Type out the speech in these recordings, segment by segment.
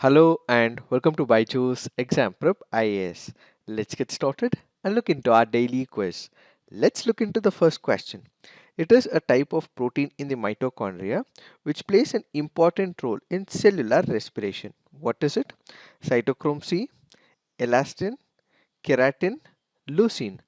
Hello and welcome to Byjus Exam Prep IAS. Let's get started and look into our daily quiz. Let's look into the first question. It is a type of protein in the mitochondria which plays an important role in cellular respiration. What is it? Cytochrome C, elastin, keratin, leucine.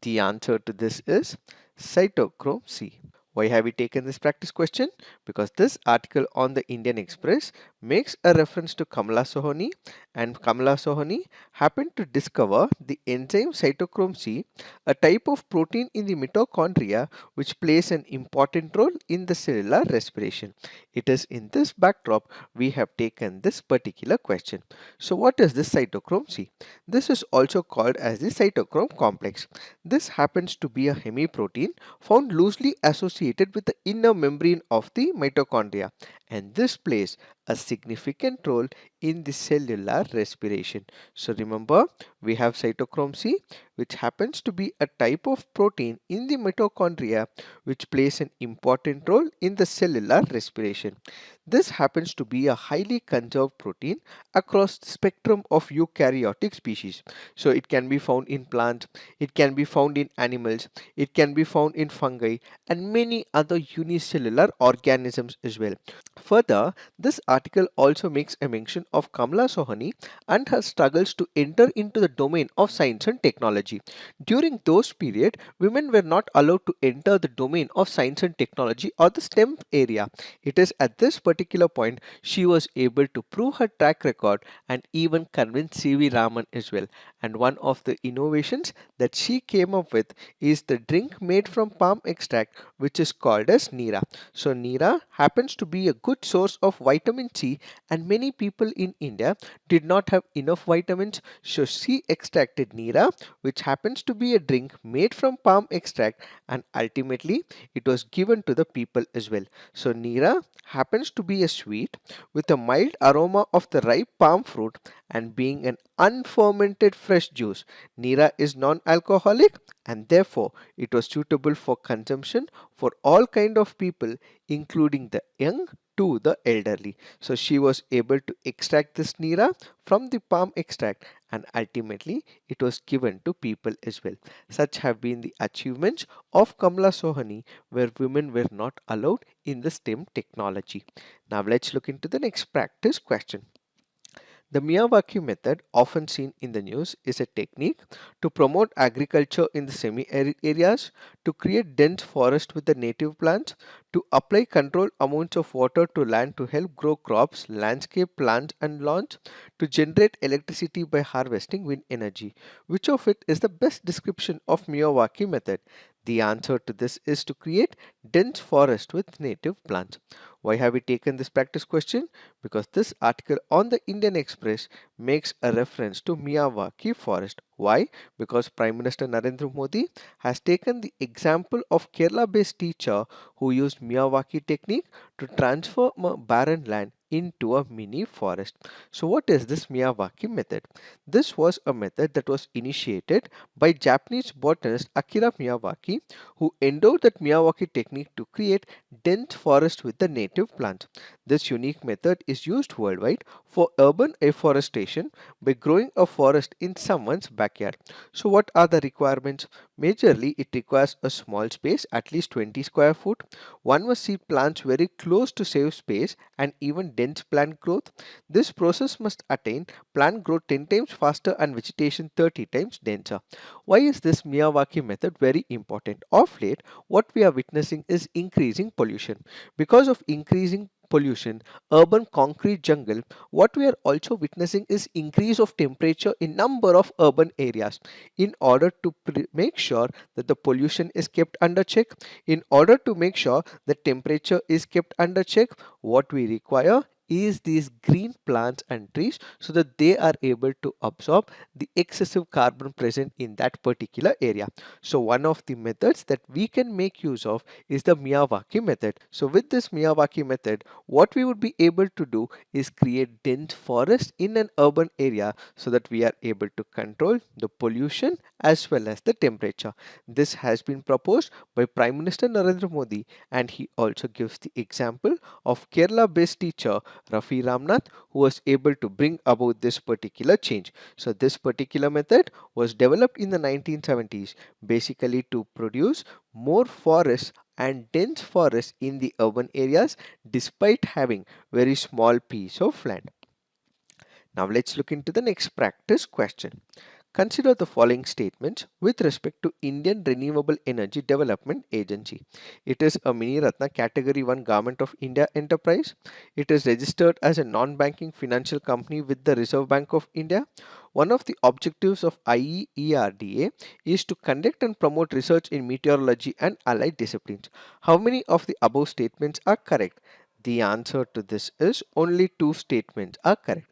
The answer to this is cytochrome C. Why have we taken this practice question? Because this article on the Indian Express makes a reference to Kamala Sohani, and Kamala Sohani happened to discover the enzyme cytochrome C, a type of protein in the mitochondria which plays an important role in the cellular respiration. It is in this backdrop we have taken this particular question. So what is this cytochrome C? This is also called as the cytochrome complex. This happens to be a hemiprotein found loosely associated with the inner membrane of the mitochondria, and this plays a significant role in the cellular respiration. So remember, we have cytochrome C, which happens to be a type of protein in the mitochondria which plays an important role in the cellular respiration. This happens to be a highly conserved protein across the spectrum of eukaryotic species. So it can be found in plants, it can be found in animals, it can be found in fungi and many other unicellular organisms as well. Further, this article also makes a mention of Kamala Sohani and her struggles to enter into the domain of science and technology. During those periods, women were not allowed to enter the domain of science and technology or the STEM area. It is at this particular point she was able to prove her track record and even convince C.V. Raman as well. And one of the innovations that she came up with is the drink made from palm extract, which is called as Neera. So Neera happens to be a good source of vitamin C, and many people in India did not have enough vitamins, so she extracted Neera, which happens to be a drink made from palm extract, and ultimately it was given to the people as well. So Neera happens to be a sweet with a mild aroma of the ripe palm fruit, and being an unfermented fresh juice, Neera is non-alcoholic and therefore it was suitable for consumption for all kind of people including the young to the elderly. So she was able to extract this Neera from the palm extract, and ultimately it was given to people as well. Such have been the achievements of Kamala Sohani, where women were not allowed in the STEM technology. Now let's look into the next practice question. The Miyawaki method, often seen in the news, is a technique to promote agriculture in the semi-arid areas, to create dense forest with the native plants, to apply controlled amounts of water to land to help grow crops, landscape plants and lawns, to generate electricity by harvesting wind energy. Which of it is the best description of Miyawaki method? The answer to this is to create dense forest with native plants. Why have we taken this practice question? Because this article on the Indian Express makes a reference to Miyawaki forest. Why? Because Prime Minister Narendra Modi has taken the example of Kerala-based teacher who used Miyawaki technique to transform a barren land into a mini forest. So what is this Miyawaki method? This was a method that was initiated by Japanese botanist Akira Miyawaki, who endowed that Miyawaki technique to create dense forest with the native plants. This unique method is used worldwide for urban afforestation by growing a forest in someone's backyard. So what are the requirements? Majorly, it requires a small space, at least 20 square foot. One must see plants very close to save space and even dense plant growth. This process must attain plant growth 10 times faster and vegetation 30 times denser. Why is this Miyawaki method very important? Of late, what we are witnessing is increasing pollution. Because of increasing pollution, urban concrete jungle, what we are also witnessing is increase of temperature in number of urban areas. In order to make sure that the pollution is kept under check, in order to make sure the temperature is kept under check, what we require is these green plants and trees so that they are able to absorb the excessive carbon present in that particular area. So one of the methods that we can make use of is the Miyawaki method. So with this Miyawaki method, what we would be able to do is create dense forest in an urban area so that we are able to control the pollution as well as the temperature. This has been proposed by Prime Minister Narendra Modi, and he also gives the example of Kerala based teacher Rafi Ramnath, who was able to bring about this particular change. So this particular method was developed in the 1970s basically to produce more forests and dense forests in the urban areas despite having very small piece of land. Now let's look into the next practice question. Consider the following statements with respect to Indian Renewable Energy Development Agency. It is a Mini Ratna Category 1 Government of India enterprise. It is registered as a non-banking financial company with the Reserve Bank of India. One of the objectives of IERDA is to conduct and promote research in meteorology and allied disciplines. How many of the above statements are correct? The answer to this is only two statements are correct.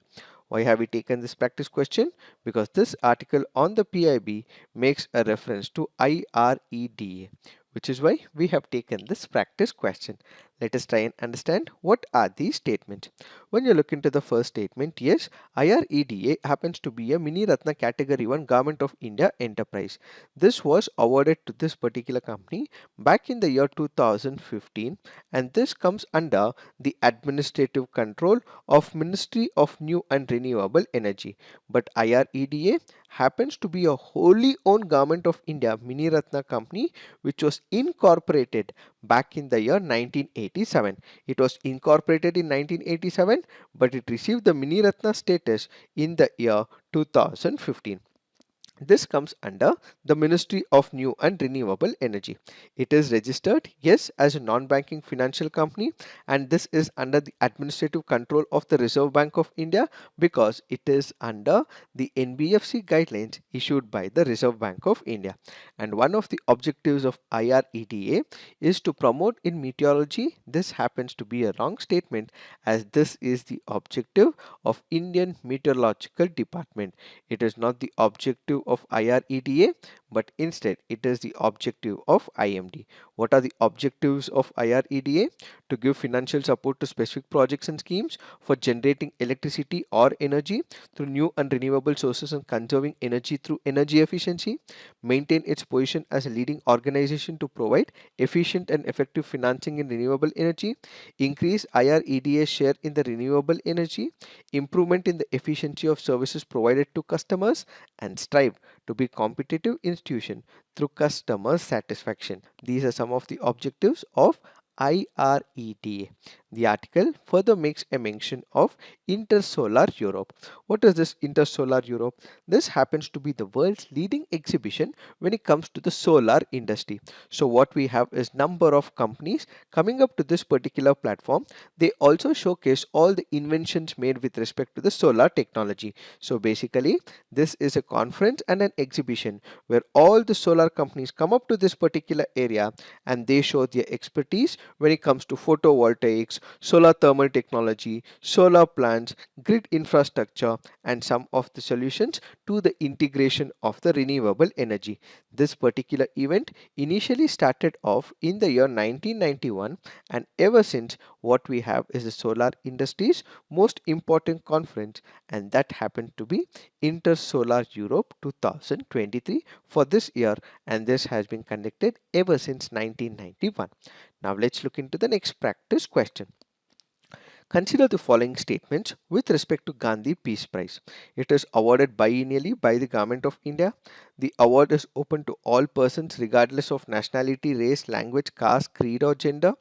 Why have we taken this practice question? Because this article on the PIB makes a reference to IREDA, which is why we have taken this practice question. Let us try and understand what are these statements. When you look into the first statement, yes, IREDA happens to be a Mini Ratna Category 1 Government of India enterprise. This was awarded to this particular company back in the year 2015, and this comes under the administrative control of Ministry of New and Renewable Energy. But IREDA happens to be a wholly owned Government of India Mini Ratna company which was incorporated back in the year 1987. It was incorporated in 1987, but it received the Mini Ratna status in the year 2015. This comes under the Ministry of New and Renewable Energy. It is registered, yes, as a non-banking financial company, and this is under the administrative control of the Reserve Bank of India because it is under the NBFC guidelines issued by the Reserve Bank of India. And one of the objectives of IREDA is to promote in meteorology. This happens to be a wrong statement as this is the objective of Indian Meteorological Department. It is not the objective of IREDA, but instead it is the objective of IMD. What are the objectives of IREDA? To give financial support to specific projects and schemes for generating electricity or energy through new and renewable sources and conserving energy through energy efficiency, maintain its position as a leading organization to provide efficient and effective financing in renewable energy, increase IREDA's share in the renewable energy, improvement in the efficiency of services provided to customers, and strive to be competitive institution through customer satisfaction. These are some of the objectives of IREDA. The article further makes a mention of Intersolar Europe. What is this Intersolar Europe? This happens to be the world's leading exhibition when it comes to the solar industry. So what we have is number of companies coming up to this particular platform. They also showcase all the inventions made with respect to the solar technology. So basically this is a conference and an exhibition where all the solar companies come up to this particular area and they show their expertise when it comes to photovoltaics, solar thermal technology, solar plants, grid infrastructure, and some of the solutions to the integration of the renewable energy. This particular event initially started off in the year 1991, and ever since what we have is the solar industry's most important conference, and that happened to be Intersolar Europe 2023 for this year, and this has been conducted ever since 1991. Now let's look into the next practice question. Consider the following statements with respect to Gandhi Peace Prize. It is awarded biennially by the Government of India. The award is open to all persons regardless of nationality, race, language, caste, creed or gender.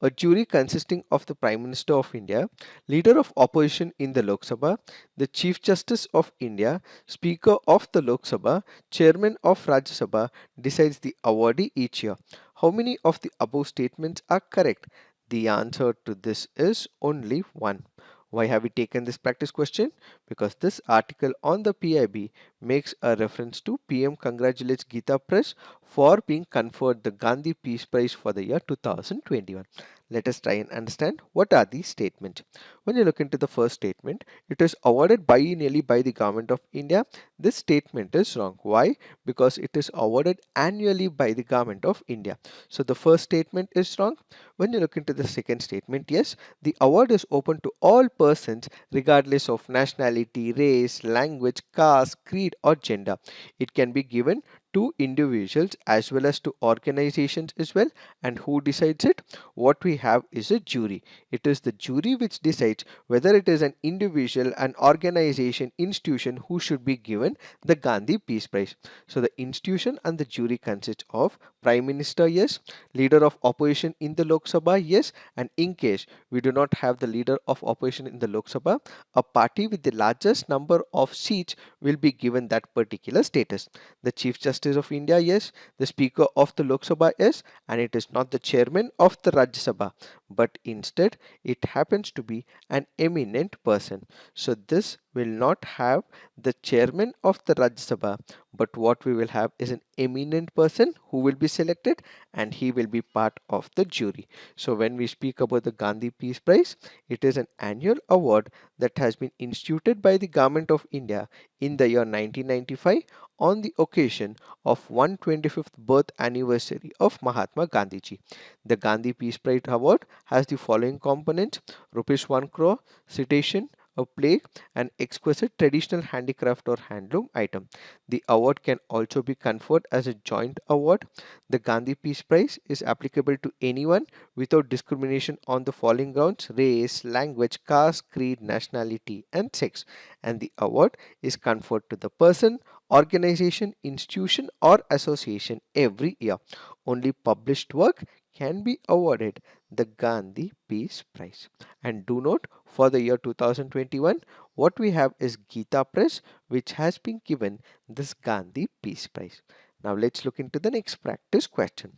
A jury consisting of the Prime Minister of India, Leader of Opposition in the Lok Sabha, the Chief Justice of India, Speaker of the Lok Sabha, Chairman of Rajya Sabha decides the awardee each year. How many of the above statements are correct? The answer to this is only one. Why have we taken this practice question? Because this article on the PIB makes a reference to PM congratulates Geeta Press for being conferred the Gandhi Peace Prize for the year 2021. Let us try and understand what are these statements. When you look into the first statement, it is awarded biennially by the Government of India. This statement is wrong. Why? Because it is awarded annually by the Government of India. So the first statement is wrong. When you look into the second statement, yes, the award is open to all persons regardless of nationality, race, language, caste, creed or gender. It can be given to individuals as well as to organizations as well. And who decides it? What we have is a jury. It is the jury which decides whether it is an individual, an organization, institution who should be given the Gandhi Peace Prize. So the institution and the jury consists of Prime Minister, yes; leader of opposition in the Lok Sabha, yes; and in case we do not have the leader of opposition in the Lok Sabha, a party with the largest number of seats will be given that particular status. The Chief Justice of India, yes; the Speaker of the Lok Sabha, yes; and it is not the chairman of the Rajya Sabha, but instead it happens to be an eminent person. So this will not have the chairman of the Rajya Sabha, but what we will have is an eminent person who will be selected, and he will be part of the jury. So when we speak about the Gandhi Peace Prize, it is an annual award that has been instituted by the Government of India in the year 1995 on the occasion of 125th birth anniversary of Mahatma Gandhi ji. The Gandhi Peace Prize Award has the following components: rupees 1 crore, citation, a plaque, an exquisite traditional handicraft or handloom item. The award can also be conferred as a joint award. The Gandhi Peace Prize is applicable to anyone without discrimination on the following grounds: race, language, caste, creed, nationality, and sex. And the award is conferred to the person, organization, institution, or association every year. Only published work can be awarded the Gandhi Peace Prize. And do note, for the year 2021, what we have is Gita Press, which has been given this Gandhi Peace Prize. Now let's look into the next practice question.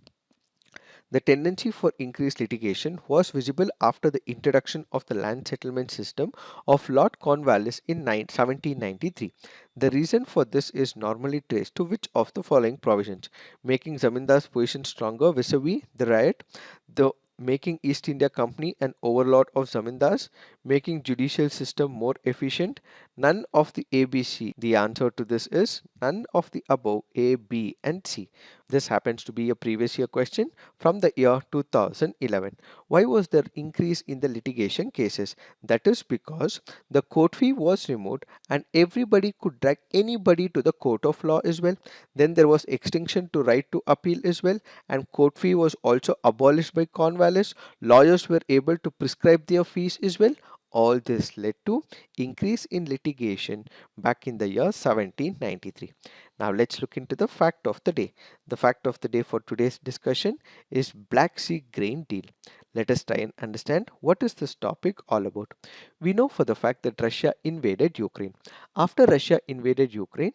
The tendency for increased litigation was visible after the introduction of the land settlement system of Lord Cornwallis in 1793. The reason for this is normally traced to which of the following provisions: making Zamindar's position stronger vis-a-vis the riot, the making East India Company an overlord of Zamindars, making judicial system more efficient, none of the ABC. The answer to this is none of the above A, B, and C. This happens to be a previous year question from the year 2011. Why was there increase in the litigation cases? That is because the court fee was removed and everybody could drag anybody to the court of law as well. Then there was extinction to right to appeal as well, and court fee was also abolished by Cornwallis. Lawyers were able to prescribe their fees as well. All this led to increase in litigation back in the year 1793. Now let's look into the fact of the day. The fact of the day for today's discussion is Black Sea grain deal. Let us try and understand what is this topic all about. We know for the fact that Russia invaded Ukraine. After Russia invaded Ukraine,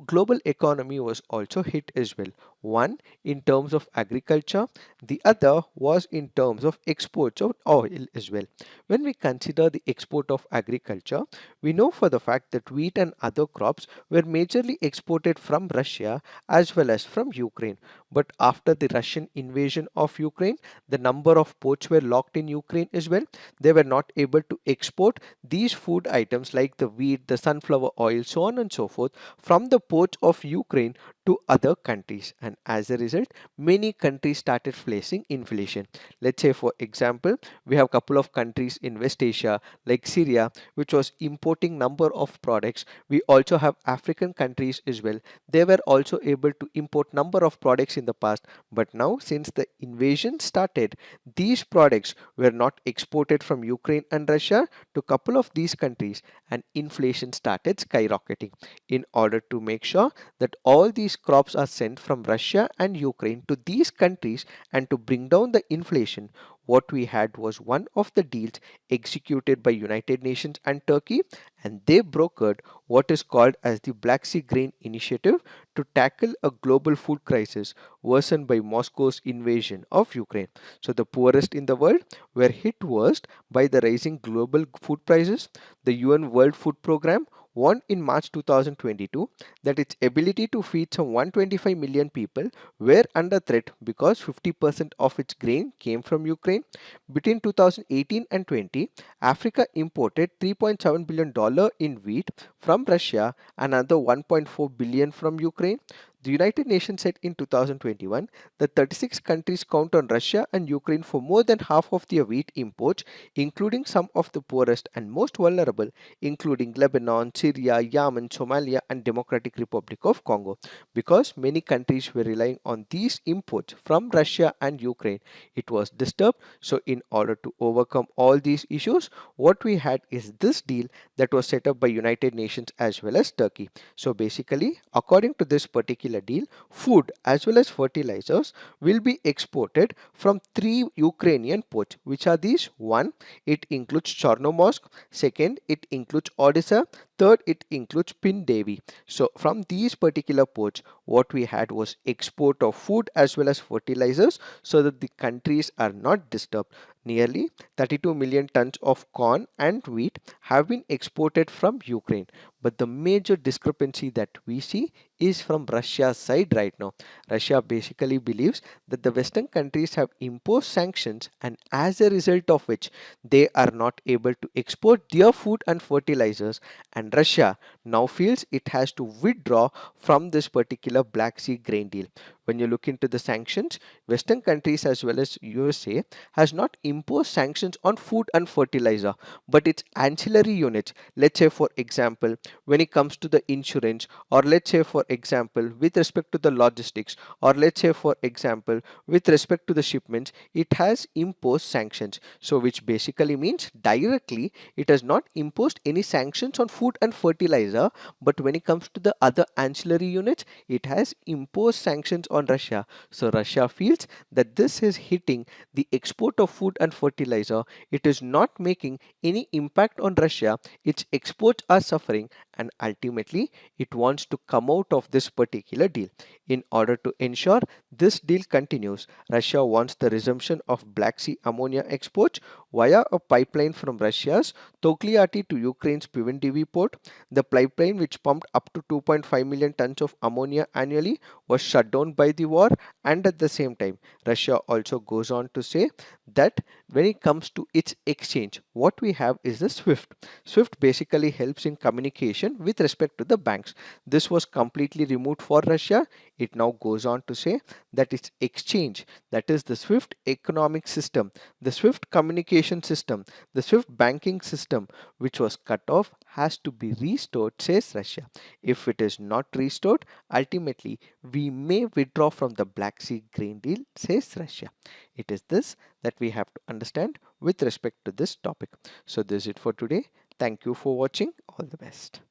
global economy was also hit as well. One in terms of agriculture, the other was in terms of exports of oil as well. When we consider the export of agriculture, we know for the fact that wheat and other crops were majorly exported from Russia as well as from Ukraine. But after the Russian invasion of Ukraine, the number of ports were locked in Ukraine as well. They were not able to export these food items like the wheat, the sunflower oil, so on and so forth, from the ports of Ukraine to other countries. And as a result, many countries started facing inflation. Let's say, for example, we have a couple of countries in West Asia like Syria, which was importing number of products. We also have African countries as well. They were also able to import number of products in the past, but now since the invasion started, these products were not exported from Ukraine and Russia to couple of these countries, and inflation started skyrocketing. In order to make sure that all these crops are sent from Russia and Ukraine to these countries and to bring down the inflation, what we had was one of the deals executed by United Nations and Turkey, and they brokered what is called as the Black Sea Grain Initiative to tackle a global food crisis worsened by Moscow's invasion of Ukraine. So the poorest in the world were hit worst by the rising global food prices. The UN World Food Programme warned in March 2022 that its ability to feed some 125 million people were under threat because 50% of its grain came from Ukraine. Between 2018 and 20, Africa imported $3.7 billion in wheat from Russia and another 1.4 billion from Ukraine. The United Nations said in 2021 that 36 countries count on Russia and Ukraine for more than half of their wheat imports, including some of the poorest and most vulnerable, including Lebanon, Syria, Yemen, Somalia, and Democratic Republic of Congo. Because many countries were relying on these imports from Russia and Ukraine, it was disturbed. So, in order to overcome all these issues, what we had is this deal that was set up by United Nations as well as Turkey. So basically, according to this particular deal, food as well as fertilizers will be exported from three Ukrainian ports. Which are these? One, it includes Chornomorsk. Second, it includes Odessa. Third, it includes Pindevi. So from these particular ports, what we had was export of food as well as fertilizers so that the countries are not disturbed. Nearly 32 million tons of corn and wheat have been exported from Ukraine. But the major discrepancy that we see is from Russia's side right now. Russia basically believes that the Western countries have imposed sanctions, and as a result of which they are not able to export their food and fertilizers, and Russia now feels it has to withdraw from this particular Black Sea grain deal. When you look into the sanctions, Western countries as well as USA has not imposed sanctions on food and fertilizer, but its ancillary units. Let's say for example, when it comes to the insurance, or let's say for example with respect to the logistics, or let's say for example with respect to the shipments, it has imposed sanctions. So which basically means directly it has not imposed any sanctions on food and fertilizer, but when it comes to the other ancillary units, it has imposed sanctions on Russia. So Russia feels that this is hitting the export of food and fertilizer. It is not making any impact on Russia. Its exports are suffering, and ultimately it wants to come out of this particular deal. In order to ensure this deal continues, Russia wants the resumption of Black Sea ammonia exports via a pipeline from Russia's Tokliati to Ukraine's Pivendivi port. The pipeline, which pumped up to 2.5 million tons of ammonia annually, was shut down by the war. And at the same time, Russia also goes on to say that when it comes to its exchange, what we have is the SWIFT. SWIFT basically helps in communication with respect to the banks. This was completely removed for Russia. It now goes on to say that its exchange, that is the SWIFT economic system, the SWIFT communication system, the SWIFT banking system, which was cut off, has to be restored, says Russia. If it is not restored, ultimately we may withdraw from the Black Sea grain deal, says Russia. It is this that we have to understand with respect to this topic. So this is it for today. Thank you for watching. All the best.